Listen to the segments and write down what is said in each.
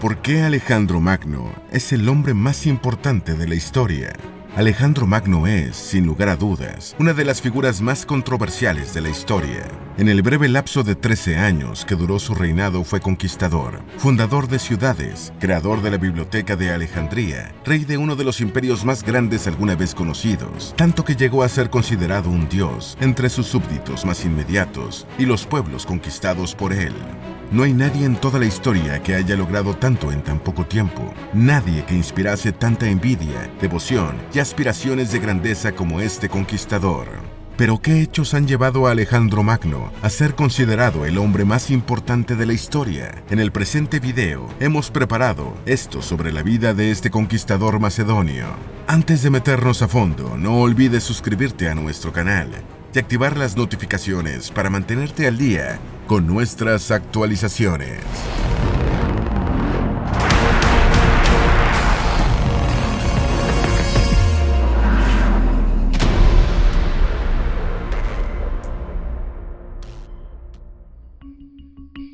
¿Por qué Alejandro Magno es el hombre más importante de la historia? Alejandro Magno es, sin lugar a dudas, una de las figuras más controversiales de la historia. En el breve lapso de 13 años que duró su reinado fue conquistador, fundador de ciudades, creador de la Biblioteca de Alejandría, rey de uno de los imperios más grandes alguna vez conocidos, tanto que llegó a ser considerado un dios entre sus súbditos más inmediatos y los pueblos conquistados por él. No hay nadie en toda la historia que haya logrado tanto en tan poco tiempo, nadie que inspirase tanta envidia, devoción y aspiraciones de grandeza como este conquistador. Pero ¿qué hechos han llevado a Alejandro Magno a ser considerado el hombre más importante de la historia? En el presente video hemos preparado esto sobre la vida de este conquistador macedonio. Antes de meternos a fondo, no olvides suscribirte a nuestro canal y activar las notificaciones para mantenerte al día con nuestras actualizaciones.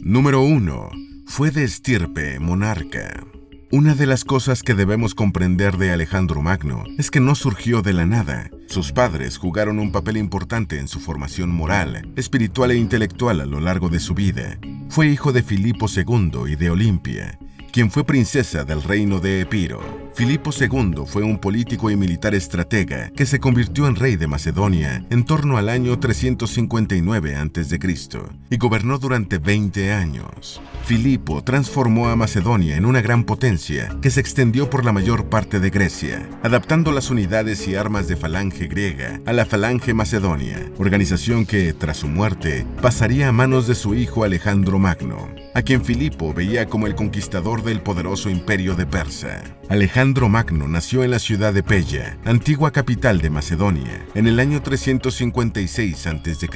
Número 1. Fue de estirpe monarca. Una de las cosas que debemos comprender de Alejandro Magno es que no surgió de la nada. Sus padres jugaron un papel importante en su formación moral, espiritual e intelectual a lo largo de su vida. Fue hijo de Filipo II y de Olimpia, quien fue princesa del reino de Epiro. Filipo II fue un político y militar estratega que se convirtió en rey de Macedonia en torno al año 359 a.C. y gobernó durante 20 años. Filipo transformó a Macedonia en una gran potencia que se extendió por la mayor parte de Grecia, adaptando las unidades y armas de falange griega a la falange macedonia, organización que, tras su muerte, pasaría a manos de su hijo Alejandro Magno, a quien Filipo veía como el conquistador del poderoso imperio de Persa. Alejandro Magno nació en la ciudad de Pella, antigua capital de Macedonia, en el año 356 a.C.,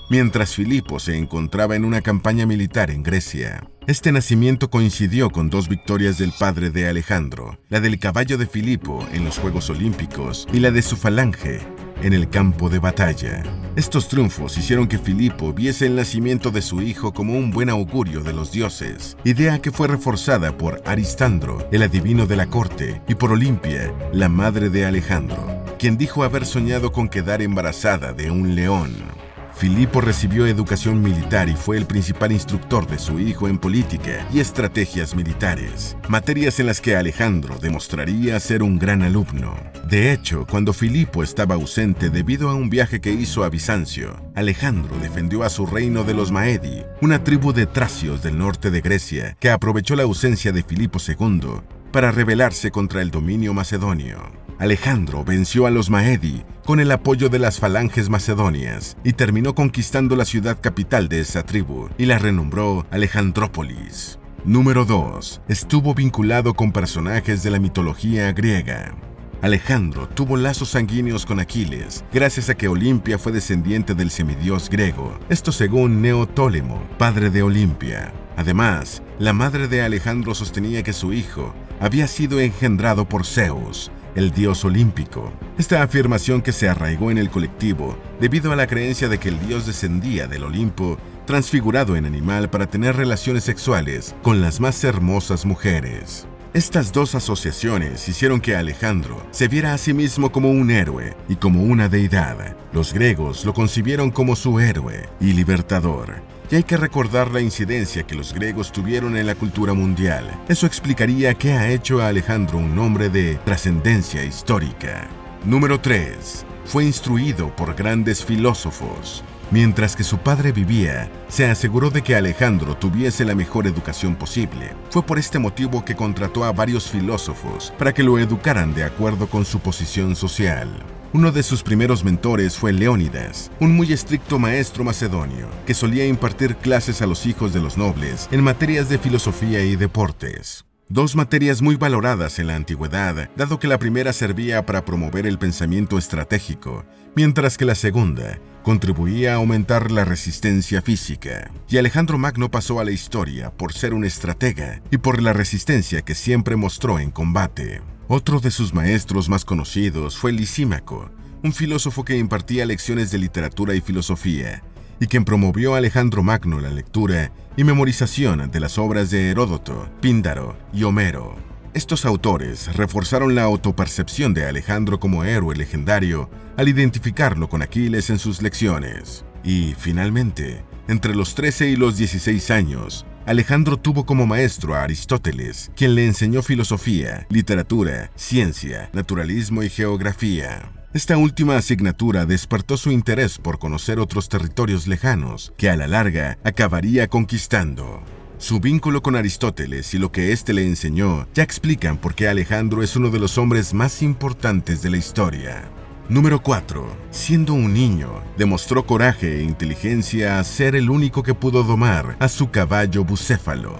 mientras Filipo se encontraba en una campaña militar en Grecia. Este nacimiento coincidió con dos victorias del padre de Alejandro, la del caballo de Filipo en los Juegos Olímpicos y la de su falange en el campo de batalla. Estos triunfos hicieron que Filipo viese el nacimiento de su hijo como un buen augurio de los dioses, idea que fue reforzada por Aristandro, el adivino de la corte, y por Olimpia, la madre de Alejandro, quien dijo haber soñado con quedar embarazada de un león. Filipo recibió educación militar y fue el principal instructor de su hijo en política y estrategias militares, materias en las que Alejandro demostraría ser un gran alumno. De hecho, cuando Filipo estaba ausente debido a un viaje que hizo a Bizancio, Alejandro defendió a su reino de los Maedi, una tribu de tracios del norte de Grecia que aprovechó la ausencia de Filipo II para rebelarse contra el dominio macedonio. Alejandro venció a los Maedi con el apoyo de las falanges macedonias y terminó conquistando la ciudad capital de esa tribu y la renombró Alejandrópolis. Número 2. Estuvo vinculado con personajes de la mitología griega. Alejandro tuvo lazos sanguíneos con Aquiles, gracias a que Olimpia fue descendiente del semidios griego, esto según Neoptólemo, padre de Olimpia. Además, la madre de Alejandro sostenía que su hijo había sido engendrado por Zeus, el dios olímpico. Esta afirmación que se arraigó en el colectivo debido a la creencia de que el dios descendía del Olimpo transfigurado en animal para tener relaciones sexuales con las más hermosas mujeres. Estas dos asociaciones hicieron que Alejandro se viera a sí mismo como un héroe y como una deidad. Los griegos lo concibieron como su héroe y libertador. Y hay que recordar la incidencia que los griegos tuvieron en la cultura mundial. Eso explicaría qué ha hecho a Alejandro un hombre de trascendencia histórica. Número 3. Fue instruido por grandes filósofos. Mientras que su padre vivía, se aseguró de que Alejandro tuviese la mejor educación posible. Fue por este motivo que contrató a varios filósofos para que lo educaran de acuerdo con su posición social. Uno de sus primeros mentores fue Leónidas, un muy estricto maestro macedonio, que solía impartir clases a los hijos de los nobles en materias de filosofía y deportes. Dos materias muy valoradas en la antigüedad, dado que la primera servía para promover el pensamiento estratégico, mientras que la segunda contribuía a aumentar la resistencia física. Y Alejandro Magno pasó a la historia por ser un estratega y por la resistencia que siempre mostró en combate. Otro de sus maestros más conocidos fue Lisímaco, un filósofo que impartía lecciones de literatura y filosofía, y quien promovió a Alejandro Magno la lectura y memorización de las obras de Heródoto, Píndaro y Homero. Estos autores reforzaron la autopercepción de Alejandro como héroe legendario al identificarlo con Aquiles en sus lecciones. Y, finalmente, entre los 13 y los 16 años, Alejandro tuvo como maestro a Aristóteles, quien le enseñó filosofía, literatura, ciencia, naturalismo y geografía. Esta última asignatura despertó su interés por conocer otros territorios lejanos, que a la larga acabaría conquistando. Su vínculo con Aristóteles y lo que éste le enseñó ya explican por qué Alejandro es uno de los hombres más importantes de la historia. Número 4. Siendo un niño, demostró coraje e inteligencia a ser el único que pudo domar a su caballo Bucéfalo.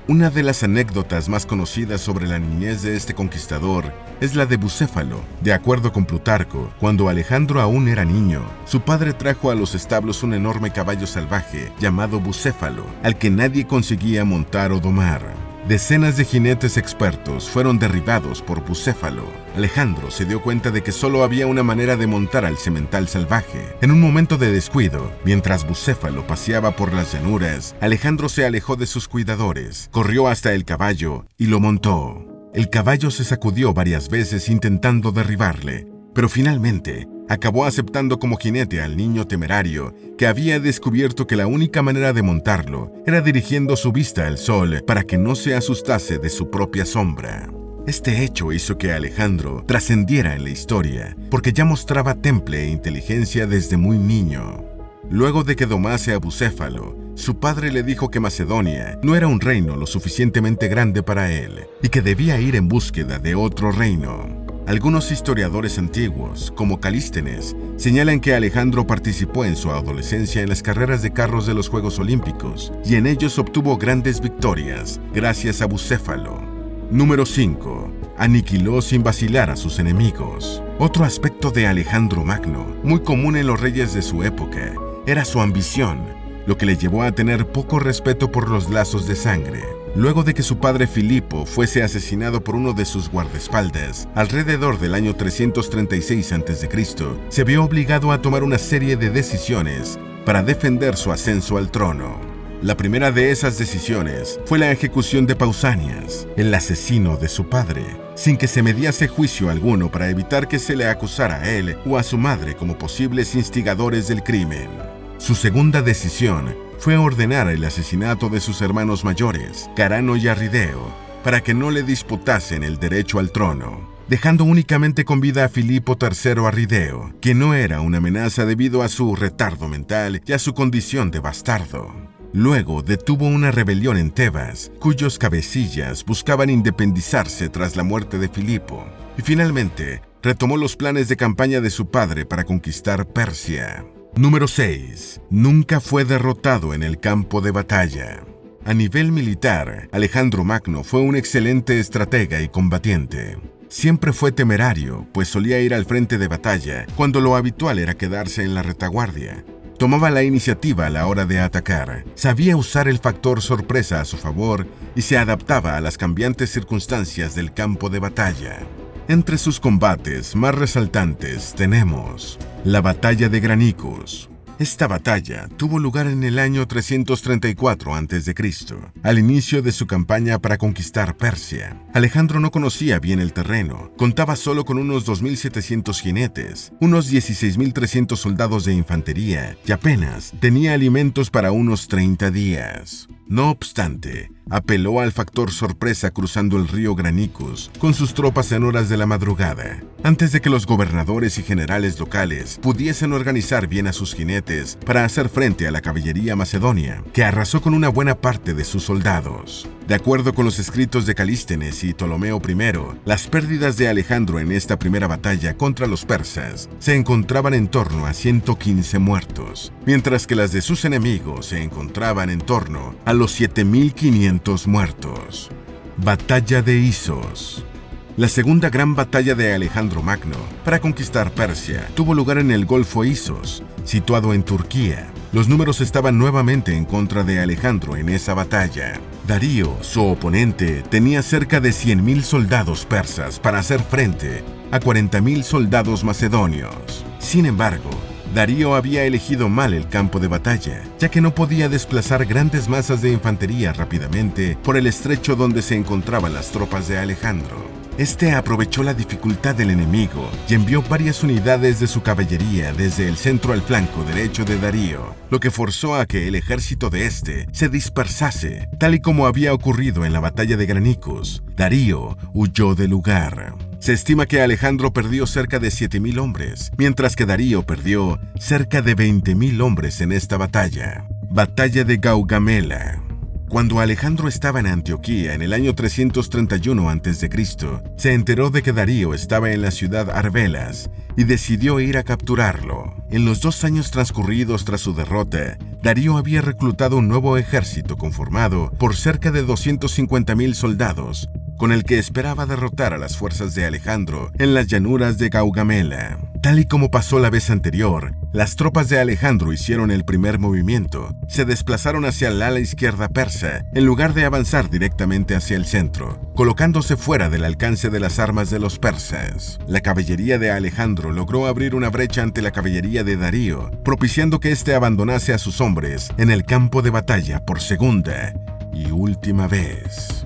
Una de las anécdotas más conocidas sobre la niñez de este conquistador es la de Bucéfalo. De acuerdo con Plutarco, cuando Alejandro aún era niño, su padre trajo a los establos un enorme caballo salvaje llamado Bucéfalo, al que nadie conseguía montar o domar. Decenas de jinetes expertos fueron derribados por Bucéfalo. Alejandro se dio cuenta de que solo había una manera de montar al semental salvaje. En un momento de descuido, mientras Bucéfalo paseaba por las llanuras, Alejandro se alejó de sus cuidadores, corrió hasta el caballo y lo montó. El caballo se sacudió varias veces intentando derribarle, pero finalmente acabó aceptando como jinete al niño temerario que había descubierto que la única manera de montarlo era dirigiendo su vista al sol para que no se asustase de su propia sombra. Este hecho hizo que Alejandro trascendiera en la historia, porque ya mostraba temple e inteligencia desde muy niño. Luego de que domase a Bucéfalo, su padre le dijo que Macedonia no era un reino lo suficientemente grande para él y que debía ir en búsqueda de otro reino. Algunos historiadores antiguos, como Calístenes, señalan que Alejandro participó en su adolescencia en las carreras de carros de los Juegos Olímpicos y en ellos obtuvo grandes victorias gracias a Bucéfalo. Número 5. Aniquiló sin vacilar a sus enemigos. Otro aspecto de Alejandro Magno, muy común en los reyes de su época, era su ambición, lo que le llevó a tener poco respeto por los lazos de sangre. Luego de que su padre Filipo fuese asesinado por uno de sus guardaespaldas, alrededor del año 336 a.C., se vio obligado a tomar una serie de decisiones para defender su ascenso al trono. La primera de esas decisiones fue la ejecución de Pausanias, el asesino de su padre, sin que se mediase juicio alguno para evitar que se le acusara a él o a su madre como posibles instigadores del crimen. Su segunda decisión fue ordenar el asesinato de sus hermanos mayores, Carano y Arrideo, para que no le disputasen el derecho al trono, dejando únicamente con vida a Filipo III Arrideo, que no era una amenaza debido a su retardo mental y a su condición de bastardo. Luego detuvo una rebelión en Tebas, cuyos cabecillas buscaban independizarse tras la muerte de Filipo, y finalmente retomó los planes de campaña de su padre para conquistar Persia. Número 6. Nunca fue derrotado en el campo de batalla. A nivel militar, Alejandro Magno fue un excelente estratega y combatiente. Siempre fue temerario, pues solía ir al frente de batalla, cuando lo habitual era quedarse en la retaguardia. Tomaba la iniciativa a la hora de atacar, sabía usar el factor sorpresa a su favor y se adaptaba a las cambiantes circunstancias del campo de batalla. Entre sus combates más resaltantes tenemos la batalla de Granicus. Esta batalla tuvo lugar en el año 334 a.C., al inicio de su campaña para conquistar Persia. Alejandro no conocía bien el terreno, contaba solo con unos 2.700 jinetes, unos 16.300 soldados de infantería y apenas tenía alimentos para unos 30 días. No obstante, apeló al factor sorpresa cruzando el río Granicus con sus tropas en horas de la madrugada, antes de que los gobernadores y generales locales pudiesen organizar bien a sus jinetes para hacer frente a la caballería macedonia, que arrasó con una buena parte de sus soldados. De acuerdo con los escritos de Calístenes y Ptolomeo I, las pérdidas de Alejandro en esta primera batalla contra los persas se encontraban en torno a 115 muertos, mientras que las de sus enemigos se encontraban en torno a los 7.500 muertos. Batalla de Isos. La segunda gran batalla de Alejandro Magno para conquistar Persia tuvo lugar en el Golfo Isos, situado en Turquía. Los números estaban nuevamente en contra de Alejandro en esa batalla. Darío, su oponente, tenía cerca de 100.000 soldados persas para hacer frente a 40.000 soldados macedonios. Sin embargo, Darío había elegido mal el campo de batalla, ya que no podía desplazar grandes masas de infantería rápidamente por el estrecho donde se encontraban las tropas de Alejandro. Este aprovechó la dificultad del enemigo y envió varias unidades de su caballería desde el centro al flanco derecho de Darío, lo que forzó a que el ejército de este se dispersase, tal y como había ocurrido en la batalla de Granicus. Darío huyó del lugar. Se estima que Alejandro perdió cerca de 7.000 hombres, mientras que Darío perdió cerca de 20.000 hombres en esta batalla. Batalla de Gaugamela. Cuando Alejandro estaba en Antioquía en el año 331 a.C., se enteró de que Darío estaba en la ciudad Arbelas y decidió ir a capturarlo. En los 2 años transcurridos tras su derrota, Darío había reclutado un nuevo ejército conformado por cerca de 250.000 soldados, con el que esperaba derrotar a las fuerzas de Alejandro en las llanuras de Gaugamela. Tal y como pasó la vez anterior, las tropas de Alejandro hicieron el primer movimiento. Se desplazaron hacia el ala izquierda persa, en lugar de avanzar directamente hacia el centro, colocándose fuera del alcance de las armas de los persas. La caballería de Alejandro logró abrir una brecha ante la caballería de Darío, propiciando que éste abandonase a sus hombres en el campo de batalla por segunda y última vez.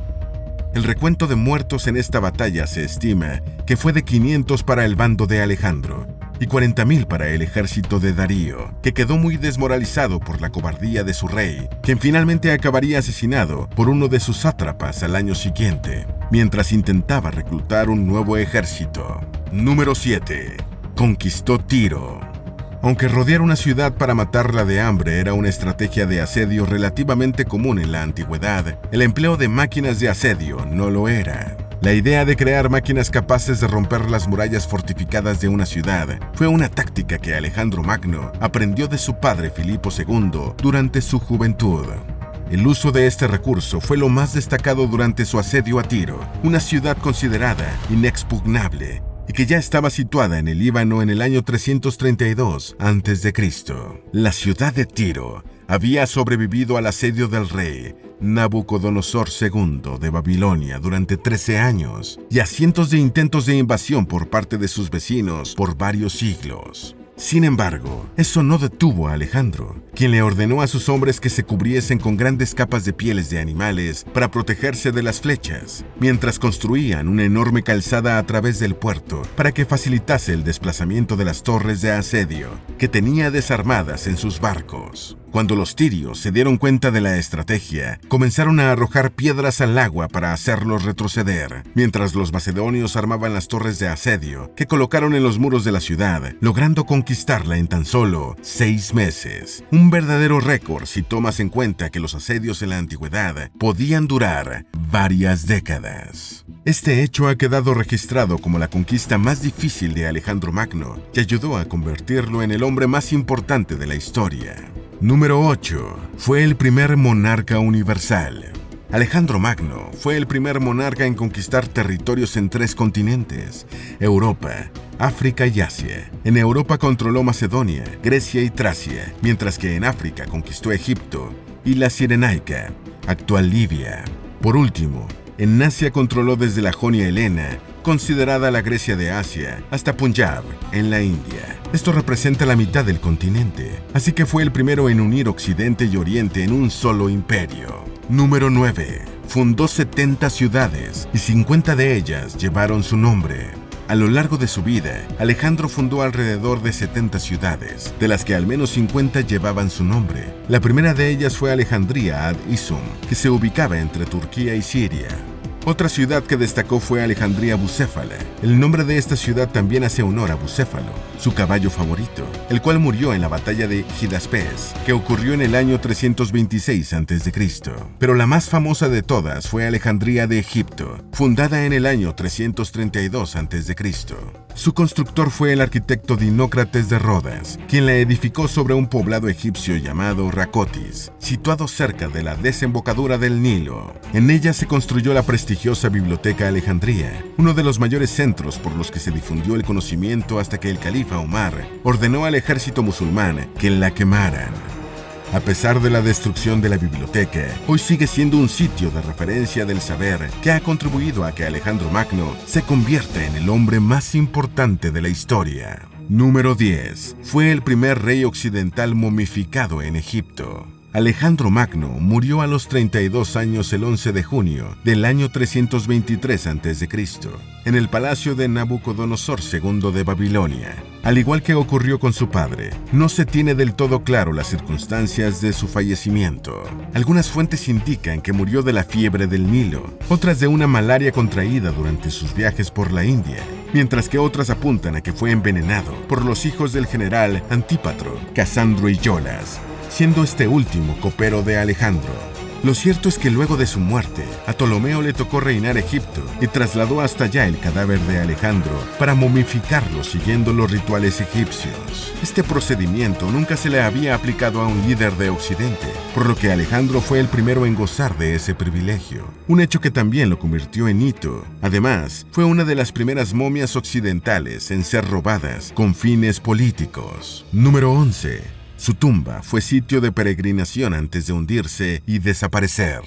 El recuento de muertos en esta batalla se estima que fue de 500 para el bando de Alejandro y 40.000 para el ejército de Darío, que quedó muy desmoralizado por la cobardía de su rey, quien finalmente acabaría asesinado por uno de sus sátrapas al año siguiente, mientras intentaba reclutar un nuevo ejército. Número 7. Conquistó Tiro. Aunque rodear una ciudad para matarla de hambre era una estrategia de asedio relativamente común en la antigüedad, el empleo de máquinas de asedio no lo era. La idea de crear máquinas capaces de romper las murallas fortificadas de una ciudad fue una táctica que Alejandro Magno aprendió de su padre Filipo II durante su juventud. El uso de este recurso fue lo más destacado durante su asedio a Tiro, una ciudad considerada inexpugnable y que ya estaba situada en el Líbano en el año 332 a.C. La ciudad de Tiro había sobrevivido al asedio del rey Nabucodonosor II de Babilonia durante 13 años y a cientos de intentos de invasión por parte de sus vecinos por varios siglos. Sin embargo, eso no detuvo a Alejandro, quien le ordenó a sus hombres que se cubriesen con grandes capas de pieles de animales para protegerse de las flechas, mientras construían una enorme calzada a través del puerto para que facilitase el desplazamiento de las torres de asedio que tenía desarmadas en sus barcos. Cuando los tirios se dieron cuenta de la estrategia, comenzaron a arrojar piedras al agua para hacerlos retroceder, mientras los macedonios armaban las torres de asedio que colocaron en los muros de la ciudad, logrando conquistarla en tan solo 6 meses. Un verdadero récord si tomas en cuenta que los asedios en la antigüedad podían durar varias décadas. Este hecho ha quedado registrado como la conquista más difícil de Alejandro Magno y ayudó a convertirlo en el hombre más importante de la historia. Número 8. Fue el primer monarca universal. Alejandro Magno fue el primer monarca en conquistar territorios en 3 continentes: Europa, África y Asia. En Europa controló Macedonia, Grecia y Tracia, mientras que en África conquistó Egipto y la Cirenaica, actual Libia. Por último, en Asia controló desde la Jonia Helena, considerada la Grecia de Asia, hasta Punjab, en la India. Esto representa la mitad del continente, así que fue el primero en unir Occidente y Oriente en un solo imperio. Número 9. Fundó 70 ciudades y 50 de ellas llevaron su nombre. A lo largo de su vida, Alejandro fundó alrededor de 70 ciudades, de las que al menos 50 llevaban su nombre. La primera de ellas fue Alejandría ad Isum, que se ubicaba entre Turquía y Siria. Otra ciudad que destacó fue Alejandría Bucéfala. El nombre de esta ciudad también hace honor a Bucéfalo, su caballo favorito, el cual murió en la batalla de Hidaspes, que ocurrió en el año 326 a.C. Pero la más famosa de todas fue Alejandría de Egipto, fundada en el año 332 a.C. Su constructor fue el arquitecto Dinócrates de Rodas, quien la edificó sobre un poblado egipcio llamado Racotis, situado cerca de la desembocadura del Nilo. En ella se construyó la prestigiosa Biblioteca Alejandría, uno de los mayores centros por los que se difundió el conocimiento hasta que el califa Omar ordenó al ejército musulmán que la quemaran. A pesar de la destrucción de la biblioteca, hoy sigue siendo un sitio de referencia del saber que ha contribuido a que Alejandro Magno se convierta en el hombre más importante de la historia. Número 10. Fue el primer rey occidental momificado en Egipto. Alejandro Magno murió a los 32 años el 11 de junio del año 323 a.C., en el palacio de Nabucodonosor II de Babilonia. Al igual que ocurrió con su padre, no se tiene del todo claro las circunstancias de su fallecimiento. Algunas fuentes indican que murió de la fiebre del Nilo, otras de una malaria contraída durante sus viajes por la India, mientras que otras apuntan a que fue envenenado por los hijos del general Antípatro, Casandro y Yolas, siendo este último copero de Alejandro. Lo cierto es que luego de su muerte, a Ptolomeo le tocó reinar Egipto y trasladó hasta allá el cadáver de Alejandro para momificarlo siguiendo los rituales egipcios. Este procedimiento nunca se le había aplicado a un líder de Occidente, por lo que Alejandro fue el primero en gozar de ese privilegio, un hecho que también lo convirtió en hito. Además, fue una de las primeras momias occidentales en ser robadas con fines políticos. Número 11. Su tumba fue sitio de peregrinación antes de hundirse y desaparecer.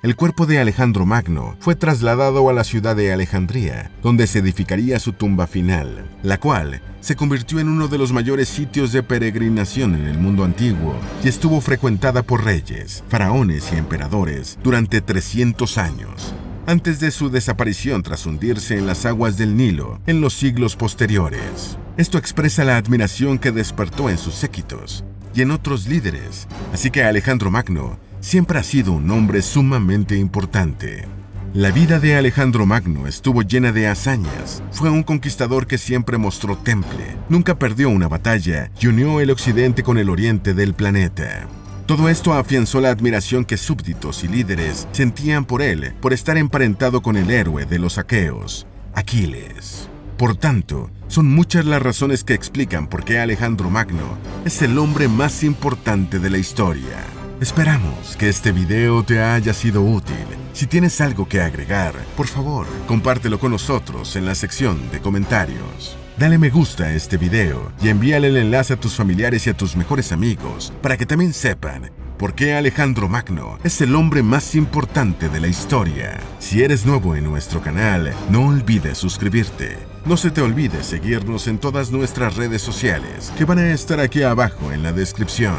El cuerpo de Alejandro Magno fue trasladado a la ciudad de Alejandría, donde se edificaría su tumba final, la cual se convirtió en uno de los mayores sitios de peregrinación en el mundo antiguo y estuvo frecuentada por reyes, faraones y emperadores durante 300 años, antes de su desaparición tras hundirse en las aguas del Nilo en los siglos posteriores. Esto expresa la admiración que despertó en sus séquitos y en otros líderes, así que Alejandro Magno siempre ha sido un hombre sumamente importante. La vida de Alejandro Magno estuvo llena de hazañas. Fue un conquistador que siempre mostró temple, nunca perdió una batalla y unió el occidente con el oriente del planeta. Todo esto afianzó la admiración que súbditos y líderes sentían por él por estar emparentado con el héroe de los aqueos, Aquiles. Por tanto, son muchas las razones que explican por qué Alejandro Magno es el hombre más importante de la historia. Esperamos que este video te haya sido útil. Si tienes algo que agregar, por favor, compártelo con nosotros en la sección de comentarios. Dale me gusta a este video y envíale el enlace a tus familiares y a tus mejores amigos para que también sepan por qué Alejandro Magno es el hombre más importante de la historia. Si eres nuevo en nuestro canal, no olvides suscribirte. No se te olvide seguirnos en todas nuestras redes sociales, que van a estar aquí abajo en la descripción.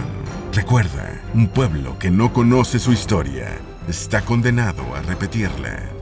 Recuerda, un pueblo que no conoce su historia está condenado a repetirla.